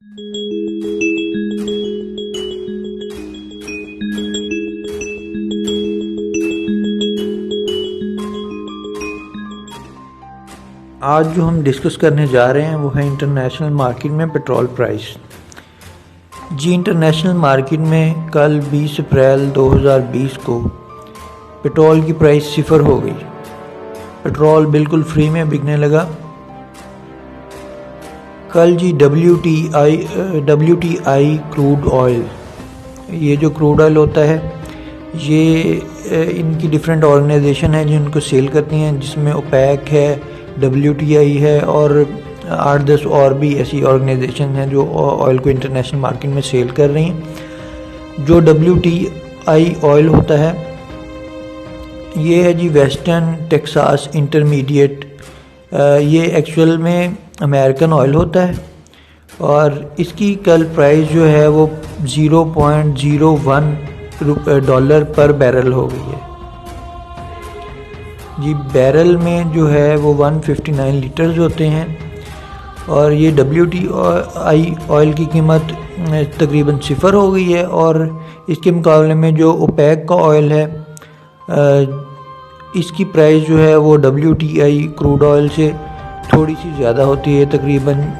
आज जो हम डिस्कस करने जा रहे हैं वो है इंटरनेशनल मार्केट में पेट्रोल प्राइस। जी, इंटरनेशनल मार्केट में कल 20 अप्रैल 2020 को पेट्रोल की प्राइस 0 हो गई। पेट्रोल बिल्कुल फ्री में बिकने लगा। कल जी WTI क्रूड ऑयल, ये जो क्रूड ऑयल होता है ये इनकी डिफरेंट ऑर्गेनाइजेशन है जिनको सेल करती हैं, जिसमें ओपेक है, WTI है और 8-10 और भी ऐसी ऑर्गेनाइजेशन हैं जो ऑयल को इंटरनेशनल मार्केट में सेल कर रही हैं। जो WTI ऑयल होता है ये है जी वेस्टर्न टेक्सास इंटरमीडिएट। ये एक्चुअल में अमेरिकन ऑयल होता है और इसकी कल प्राइस जो है वो $0.01 पर बैरल हो गई है। जी, बैरल में जो है वो 159 लीटर्स होते हैं और ये WTI ऑयल की कीमत तकरीबन 0 हो गई है। और इसके मुकाबले में जो ओपेक का ऑयल है इसकी प्राइस जो है वो WTI क्रूड ऑयल से थोड़ी सी ज़्यादा होती है, तकरीबन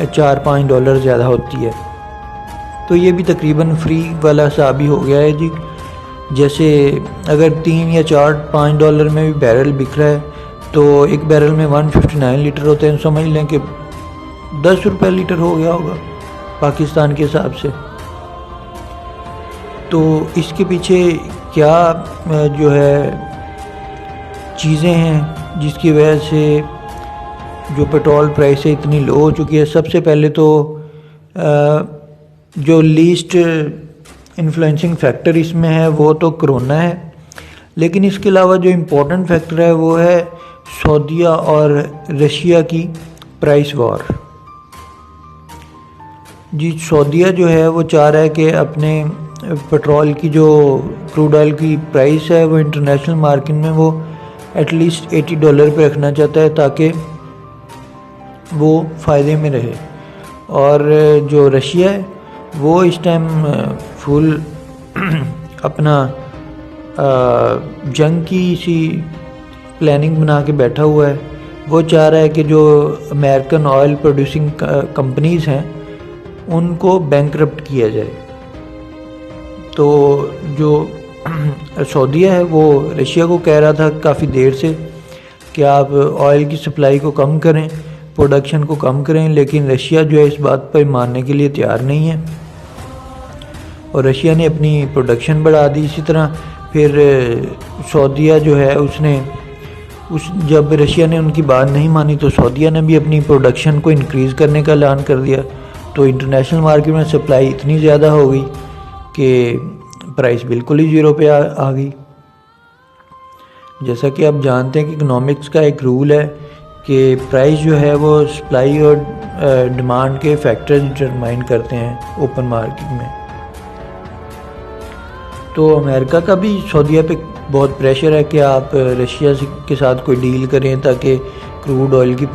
$4-5 ज़्यादा होती है। तो ये भी तकरीबन फ्री वाला सा भी हो गया है जी। जैसे अगर $3 या $4-5 में भी बैरल बिक रहा है तो एक बैरल में 159 लीटर होते हैं, समझ लें कि ₹10 लीटर हो गया होगा पाकिस्तान के हिसाब से। तो इसके पीछे क्या जो है चीज़ें हैं जिसकी वजह से जो पेट्रोल प्राइस है इतनी लो हो चुकी है। सबसे पहले तो जो लीस्ट इन्फ्लुएंसिंग फैक्टर इसमें है वो तो कोरोना है, लेकिन इसके अलावा जो इम्पोर्टेंट फैक्टर है वो है सऊदीया और रशिया की प्राइस वॉर। जी, सऊदीया जो है वो चाह रहा है कि अपने पेट्रोल की जो क्रूड ऑयल की प्राइस है वो इंटरनेशनल मार्केट में वो एटलीस्ट $80 पे रखना चाहता है ताकि वो फ़ायदे में रहे। और जो रशिया है वो इस टाइम फुल अपना जंग की सी प्लानिंग बना के बैठा हुआ है। वो चाह रहा है कि जो अमेरिकन ऑयल प्रोड्यूसिंग कंपनीज़ हैं उनको बैंकरप्ट किया जाए। तो जो सऊदीया है वो रशिया को कह रहा था काफ़ी देर से कि आप ऑयल की सप्लाई को कम करें, प्रोडक्शन को कम करें, लेकिन रशिया जो है इस बात पर मानने के लिए तैयार नहीं है और रशिया ने अपनी प्रोडक्शन बढ़ा दी। इसी तरह फिर सऊदीया जो है उसने जब रशिया ने उनकी बात नहीं मानी तो सऊदीया ने भी अपनी प्रोडक्शन को इंक्रीज़ करने का ऐलान कर दिया। तो इंटरनेशनल मार्केट में सप्लाई इतनी ज़्यादा हो गई कि प्राइस बिल्कुल ही 0 पे आ गई। जैसा कि आप जानते हैं कि इकोनॉमिक्स का एक रूल है कि प्राइस जो है वो सप्लाई और डिमांड के फैक्टर्स डिटरमाइन करते हैं ओपन मार्केट में। तो अमेरिका का भी सऊदीया पे बहुत प्रेशर है कि आप रशिया के साथ कोई डील करें ताकि क्रूड ऑयल की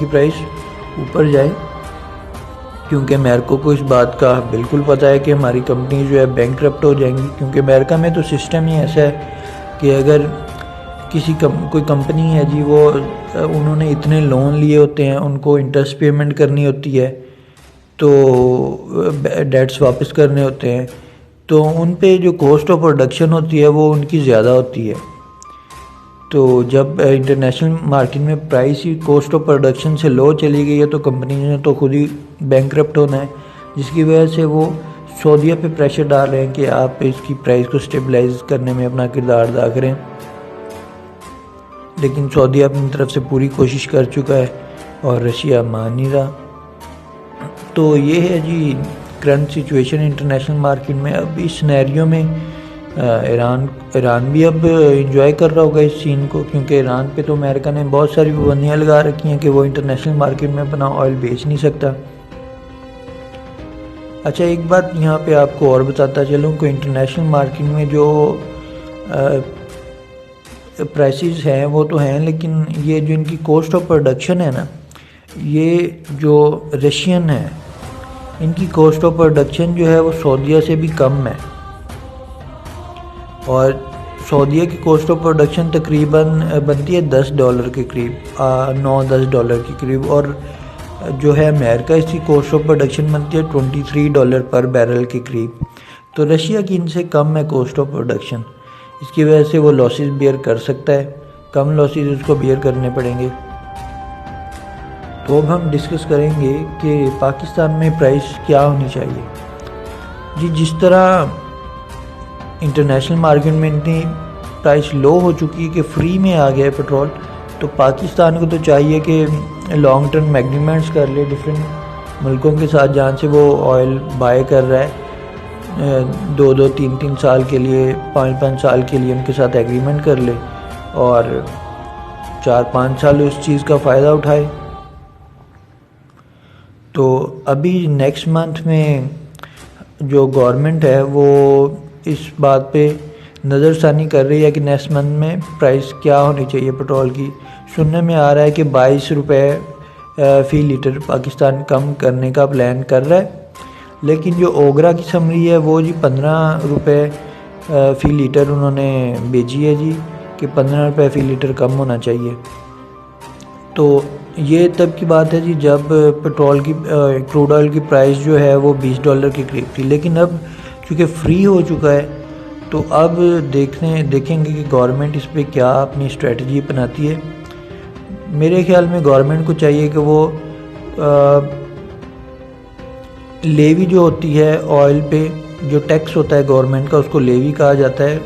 प्राइस ऊपर जाए, क्योंकि अमेरिका को इस बात का बिल्कुल पता है कि हमारी कंपनी जो है बैंकरप्ट हो जाएंगी। क्योंकि अमेरिका में तो सिस्टम ही ऐसा है कि अगर कोई कंपनी है जी वो उन्होंने इतने लोन लिए होते हैं, उनको इंटरेस्ट पेमेंट करनी होती है, तो डेट्स वापस करने होते हैं, तो उन पे जो कॉस्ट ऑफ प्रोडक्शन होती है वो उनकी ज़्यादा होती है। तो जब इंटरनेशनल मार्केट में price he cost of production से लो चली गई है तो कंपनी ने तो खुद ही बैंकरप्ट होना है, जिसकी वजह से वो सऊदीया पे प्रेशर डाल रहे हैं कि आप इसकी प्राइस को स्टेबलाइज करने में अपना किरदार अदा करें। लेकिन सऊदीया अपनी तरफ से पूरी कोशिश कर चुका है और रशिया मान नहीं रहा। तो ये है जी करंट सिचुएशन इंटरनेशनल मार्केट में। अब इस सिनेरियो में ईरान भी अब इंजॉय कर रहा होगा इस सीन को, क्योंकि ईरान पे तो अमेरिका ने बहुत सारी पाबंदियाँ लगा रखी हैं कि वो इंटरनेशनल मार्केट में अपना ऑयल बेच नहीं सकता। अच्छा, एक बात यहाँ पे आपको और बताता चलूँ कि इंटरनेशनल मार्केट में जो प्राइसेस हैं वो तो हैं, लेकिन ये जो इनकी कॉस्ट ऑफ प्रोडक्शन है ना, ये जो रशियन है इनकी कॉस्ट ऑफ प्रोडक्शन जो है वो सऊदीया से भी कम है, और सऊदीया की कॉस्ट ऑफ प्रोडक्शन तकरीबन बनती है $10 के करीब, 9-10 डॉलर के करीब, और जो है अमेरिका इसकी कॉस्ट ऑफ प्रोडक्शन बनती है $23 पर बैरल के करीब। तो रशिया की इनसे कम है कॉस्ट ऑफ प्रोडक्शन, इसकी वजह से वो लॉसेस बियर कर सकता है, कम लॉसेस उसको बियर करने पड़ेंगे। तो अब हम डिस्कस करेंगे कि पाकिस्तान में प्राइस क्या होनी चाहिए। जी, जिस तरह इंटरनेशनल मार्केट में इतनी प्राइस लो हो चुकी है कि फ्री में आ गया है पेट्रोल, तो पाकिस्तान को तो चाहिए कि लॉन्ग टर्म एग्रीमेंट्स कर ले डिफरेंट मुल्कों के साथ, जहाँ से वो ऑयल बाय कर रहा है 2-2, 3-3 साल के लिए, 5-5 साल के लिए उनके साथ एग्रीमेंट कर ले और 4-5 साल उस चीज़ का फ़ायदा उठाए। तो अभी नेक्स्ट मंथ में जो गवर्नमेंट है वो इस बात पे नज़रसानी कर रही है कि नेक्स्ट मंथ में प्राइस क्या होनी चाहिए पेट्रोल की। सुनने में आ रहा है कि 22 रुपये फ़ी लीटर पाकिस्तान कम करने का प्लान कर रहा है, लेकिन जो ओगरा की समरी है वो जी 15 रुपये फ़ी लीटर उन्होंने भेजी है जी, कि 15 रुपये फ़ी लीटर कम होना चाहिए। तो ये तब की बात है जी जब पेट्रोल की क्रूड ऑयल की प्राइस जो है वो $20 के करीब थी, लेकिन अब चूँकि फ्री हो चुका है तो अब देखेंगे कि गवर्नमेंट इस पर क्या अपनी स्ट्रेटजी अपनाती है। मेरे ख्याल में गवर्नमेंट को चाहिए कि वो लेवी जो होती है ऑयल पे, जो टैक्स होता है गवर्नमेंट का, उसको लेवी कहा जाता है,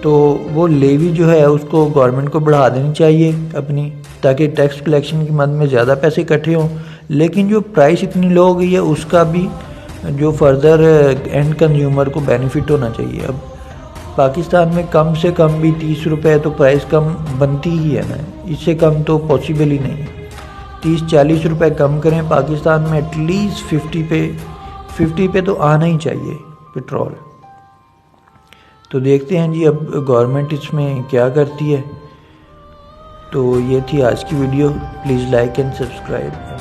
तो वो लेवी जो है उसको गवर्नमेंट को बढ़ा देनी चाहिए अपनी, ताकि टैक्स कलेक्शन की मद में ज़्यादा पैसे इकट्ठे हों। लेकिन जो प्राइस इतनी लो हो गई है उसका भी जो फर्दर एंड कंज्यूमर को बेनिफिट होना चाहिए। अब पाकिस्तान में कम से कम भी 30 रुपये तो प्राइस कम बनती ही है ना, इससे कम तो पॉसिबल ही नहीं है। 30-40 रुपये कम करें पाकिस्तान में, एटलीस्ट 50 पे तो आना ही चाहिए पेट्रोल। तो देखते हैं जी अब गवर्नमेंट इसमें क्या करती है। तो ये थी आज की video, please like and subscribe.